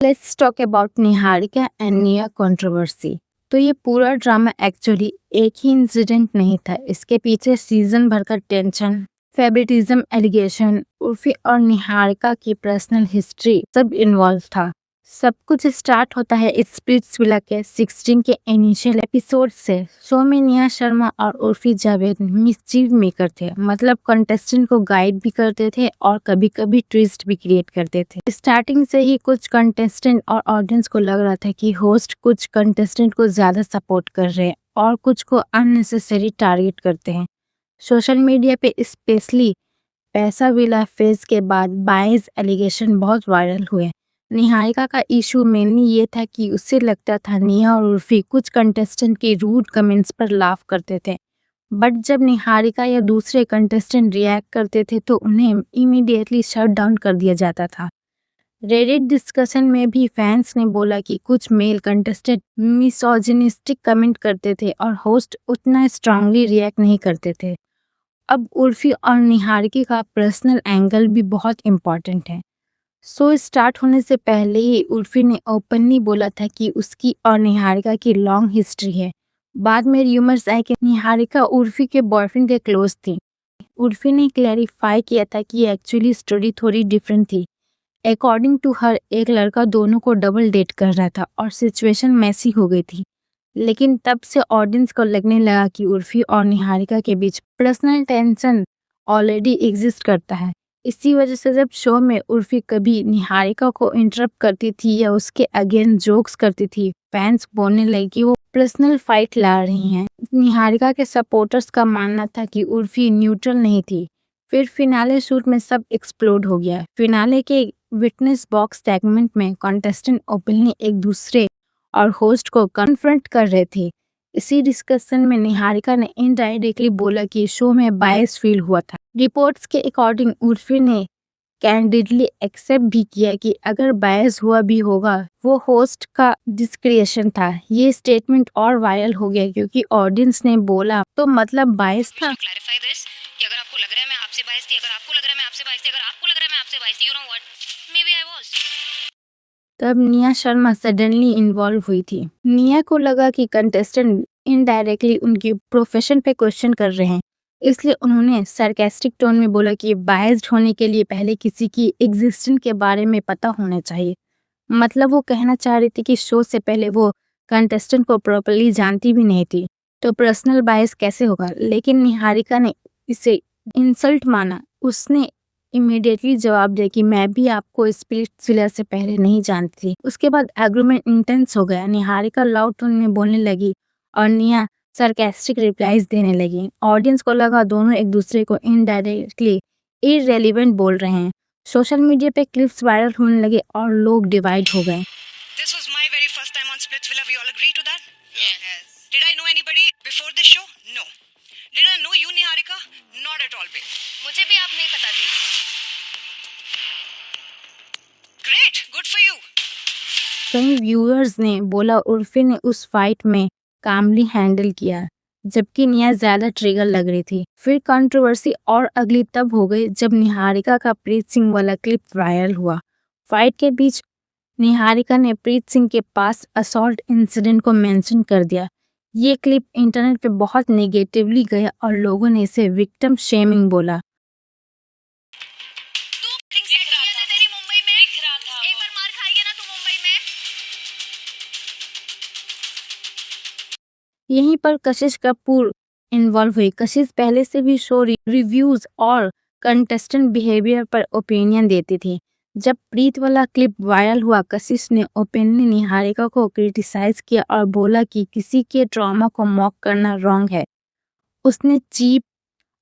Let's talk about Niharika and निया controversy. तो ये पूरा ड्रामा एक्चुअली एक ही इंसिडेंट नहीं था, इसके पीछे सीजन भर का टेंशन, फेवरेटिज्म एलिगेशन, उर्फी और निहारिका की पर्सनल हिस्ट्री सब इन्वॉल्व था। सब कुछ स्टार्ट होता है स्प्लिट्सविला के 16 के इनिशियल एपिसोड से। शो में निया शर्मा और उर्फी जावेद मिसचीव मेकर थे, मतलब कंटेस्टेंट को गाइड भी करते थे और कभी कभी ट्विस्ट भी क्रिएट करते थे। स्टार्टिंग से ही कुछ कंटेस्टेंट और ऑडियंस को लग रहा था कि होस्ट कुछ कंटेस्टेंट को ज्यादा सपोर्ट कर रहे हैं और कुछ को अननेसेसरी टारगेट करते हैं। सोशल मीडिया पे स्पेशली पैसा विला फेज के बाद बायस एलिगेशन बहुत वायरल हुए। निहारिका का इशू मेनली ये था कि उससे लगता था निया और उर्फी कुछ कंटेस्टेंट के रूड कमेंट्स पर लाफ करते थे, बट जब निहारिका या दूसरे कंटेस्टेंट रिएक्ट करते थे तो उन्हें इमीडिएटली शट डाउन कर दिया जाता था। रेडिट डिस्कशन में भी फैंस ने बोला कि कुछ मेल कंटेस्टेंट मिसोजिनिस्टिक कमेंट करते थे और होस्ट उतना स्ट्रांगली रिएक्ट नहीं करते थे। अब उर्फी और निहारिका का पर्सनल एंगल भी बहुत इम्पोर्टेंट है। शो स्टार्ट होने से पहले ही उर्फी ने ओपनली बोला था कि उसकी और निहारिका की लॉन्ग हिस्ट्री है। बाद में र्यूमर्स आए कि निहारिका उर्फी के बॉयफ्रेंड के क्लोज थी। उर्फी ने क्लैरिफाई किया था कि एक्चुअली स्टोरी थोड़ी डिफरेंट थी। अकॉर्डिंग टू हर, एक लड़का दोनों को डबल डेट कर रहा था और सिचुएशन मैसी हो गई थी। लेकिन तब से ऑडियंस को लगने लगा कि उर्फी और निहारिका के बीच पर्सनल टेंशन ऑलरेडी एग्जिस्ट करता है। इसी वजह से जब शो में उर्फी कभी निहारिका को इंटरप्ट करती थी या उसके अगेंस्ट जोक्स करती थी, फैंस बोलने लगे कि वो पर्सनल फाइट ला रही हैं। निहारिका के सपोर्टर्स का मानना था कि उर्फी न्यूट्रल नहीं थी। फिर फिनाले शूट में सब एक्सप्लोड हो गया। फिनाले के विटनेस बॉक्स सेगमेंट में कंटेस्टेंट ओपनली एक दूसरे और होस्ट को कन्फ्रंट कर रहे थे। इसी डिस्कशन में निहारिका ने इनडायरेक्टली बोला कि शो में बायस फील हुआ था। रिपोर्ट्स के अकॉर्डिंग उर्फी ने कैंडिडली एक्सेप्ट भी किया कि अगर बायस हुआ भी होगा वो होस्ट का डिस्क्रिएशन था। ये स्टेटमेंट और वायरल हो गया क्योंकि ऑडियंस ने बोला तो मतलब बायस था। क्लैरिफाई दिस कि अगर आपको लग रहा है मैं आपसे बायस थी, अगर आपको लग रहा है मैं आपसे बायस थी, अगर आपको लग रहा है मैं आपसे बायस थी, you know what, maybe I was. तब निया शर्मा सडनली इन्वॉल्व हुई थी। निया को लगा कि कंटेस्टेंट इनडायरेक्टली उनकी प्रोफेशन पे क्वेश्चन कर रहे हैं, इसलिए उन्होंने सरकास्टिक टोन में बोला कि बायस्ड होने के लिए पहले किसी की एग्जिस्टेंस के बारे में पता होना चाहिए। मतलब वो कहना चाह रही थी कि शो से पहले वो कंटेस्टेंट को प्रॉपर्ली जानती भी नहीं थी, तो पर्सनल बायस कैसे होगा। लेकिन निहारिका ने इसे इंसल्ट माना। उसने इमीडिएटली जवाब दिया कि मैं भी आपको स्प्लिट्सविला से पहले नहीं जानती थी। उसके बाद एग्रीमेंट इंटेंस हो गया। निहारिका लाउड टोन में बोलने लगी और निया सरकास्टिक रिप्लाईज देने लगी। ऑडियंस को लगा दोनों एक दूसरे को इनडायरेक्टली इररेलेवेंट बोल रहे हैं। सोशल मीडिया पे क्लिप्स वायरल होने लगे और लोग डिवाइड हो गए। This was my very first time on Splitsvilla. We all agree to that? Yes. Did I know anybody before this show? No. Did I know you, Niharika? Not at all, babe. मुझे भी आप नहीं पता थी. Great, good for you. कई viewers ने बोला उर्फी ने उस फाइट में कामली हैंडल किया, जबकि निया ज्यादा ट्रिगर लग रही थी। फिर कंट्रोवर्सी और अगली तब हो गई जब निहारिका का प्रीत सिंह वाला क्लिप वायरल हुआ। फाइट के बीच निहारिका ने प्रीत सिंह के पास असॉल्ट इंसिडेंट को मेंशन कर दिया। ये क्लिप इंटरनेट पे बहुत नेगेटिवली गया और लोगों ने इसे विक्टिम शेमिंग बोला। तू दिख रहा था तेरी मुंबई में, दिख रहा था। एक बार मार खाई है ना तू मुंबई में। यहीं पर कशिश कपूर इन्वॉल्व हुई। कशिश पहले से भी शो रिव्यूज और कंटेस्टेंट बिहेवियर पर ओपिनियन देती थी। जब प्रीत वाला क्लिप वायरल हुआ, कशिश ने ओपनली निहारिका को क्रिटिसाइज किया और बोला कि किसी के ट्रॉमा को मॉक करना रॉन्ग है। उसने चीप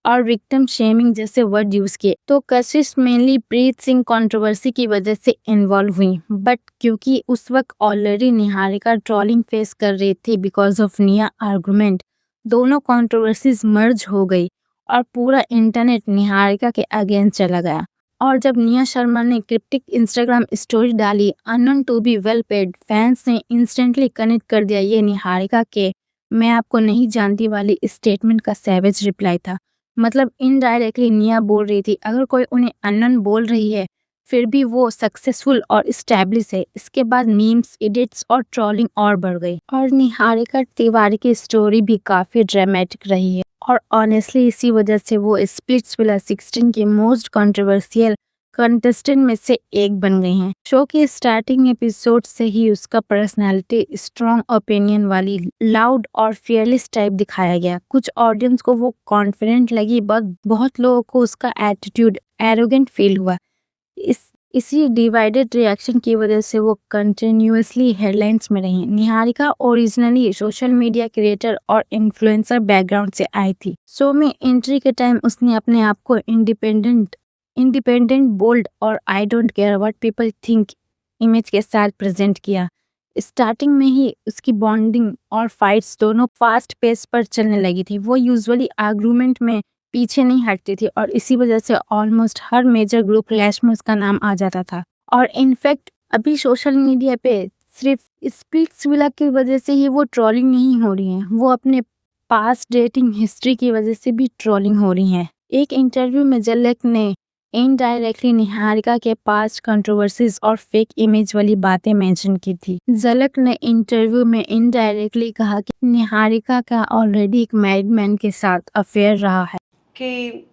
और विक्टिम शेमिंग जैसे वर्ड यूज किए। तो कशिश मेनली प्रीत सिंह कंट्रोवर्सी की वजह से इन्वॉल्व हुई, बट क्योंकि उस वक्त ऑलरेडी निहारिका ट्रोलिंग फेस कर रही थी बिकॉज ऑफ निया आर्गुमेंट, दोनों कंट्रोवर्सीज मर्ज हो गई और पूरा इंटरनेट निहारिका के अगेंस्ट चला गया। और जब निया शर्मा ने क्रिप्टिक इंस्टाग्राम स्टोरी डाली unknown to be well paid, fans ने इंस्टेंटली कनेक्ट कर दिया ये निहारिका के मैं आपको नहीं जानती वाली स्टेटमेंट का सैवेज रिप्लाई था। मतलब इनडायरेक्टली निया बोल रही थी अगर कोई उन्हें अननोन बोल रही है फिर भी वो सक्सेसफुल और स्टैब्लिश है। इसके बाद मीम्स, एडिट्स और ट्रोलिंग और बढ़ गई और निहारिका तिवारी की स्टोरी भी काफी ड्रामेटिक रही है और ऑनेस्टली इसी वजह से वो स्प्लिट्सविला 16 के मोस्ट कंट्रोवर्शियल कंटेस्टेंट में से एक बन गई हैं। शो के स्टार्टिंग एपिसोड से ही उसका पर्सनालिटी स्ट्रॉन्ग ओपिनियन वाली, लाउड और फियरलेस टाइप दिखाया गया। कुछ ऑडियंस को वो कॉन्फिडेंट लगी, बट बहुत लोगों को उसका एटीट्यूड एरोगेंट फील हुआ। इसी डिवाइडेड रिएक्शन की वजह से वो कंटिन्यूअसली हेडलाइंस में रही। Niharika originally social media creator और इन्फ्लुएंसर बैकग्राउंड से आई थी। शो में एंट्री के टाइम उसने अपने आप को इंडिपेंडेंट, बोल्ड और I don't care what people think image के साथ प्रेजेंट किया। स्टार्टिंग में ही उसकी बॉन्डिंग और फाइट्स दोनों फास्ट पेस पर चलने लगी थी। वो यूजुअली आर्गुमेंट में पीछे नहीं हटती थी और इसी वजह से ऑलमोस्ट हर मेजर ग्रुप क्लैश में उसका नाम आ जाता था। और इनफैक्ट अभी सोशल मीडिया पे सिर्फ स्प्लिट्सविला की वजह से ही वो ट्रोलिंग नहीं हो रही है, वो अपने पास्ट डेटिंग हिस्ट्री की वजह से भी ट्रोलिंग हो रही है। एक इंटरव्यू में झलक ने इनडायरेक्टली निहारिका के पास्ट कंट्रोवर्सीज और फेक इमेज वाली बातें मेंशन की थी। झलक ने इंटरव्यू में इनडायरेक्टली कहा कि निहारिका का ऑलरेडी एक मैरिड मैन के साथ अफेयर रहा है। कि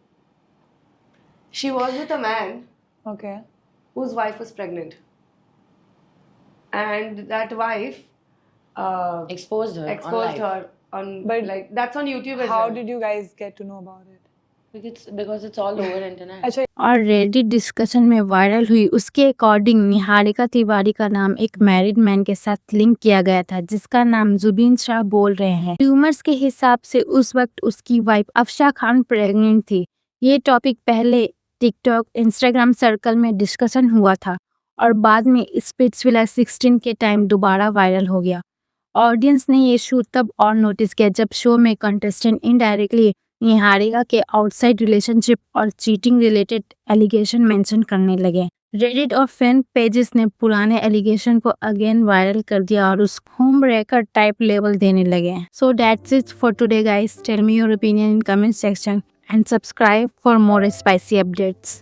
she was with a man Okay. whose wife was pregnant, and that wife exposed her exposed her on, But like, that's on YouTube as How well. did you guys get to know about it? because it's all over internet. अच्छा, और Reddit discussion में viral हुई उसके according Niharika Tiwari का नाम एक married man के साथ लिंक किया गया था, जिसका नाम जुबीन शाह बोल रहे हैं। ट्यूमर्स के हिसाब से उस वक्त उसकी वाइफ अफशा खान प्रेग्नेंट थी। ये टॉपिक पहले टिकटॉक, इंस्टाग्राम सर्कल में डिस्कशन हुआ था और बाद में स्प्लिट्सविला 16 के टाइम दोबारा वायरल हो गया। ऑडियंस ने ये शो तब और नोटिस किया जब शो में कंटेस्टेंट इनडायरेक्टली निहारिका के आउटसाइड रिलेशनशिप और चीटिंग रिलेटेड एलिगेशन मेंशन करने लगे। रेडिट और फैन पेजेस ने पुराने एलिगेशन को अगेन वायरल कर दिया और उस होम रेकर्ड टाइप लेवल देने लगे। So that's it for today guys. Tell me your opinion in comment section and subscribe for more spicy updates.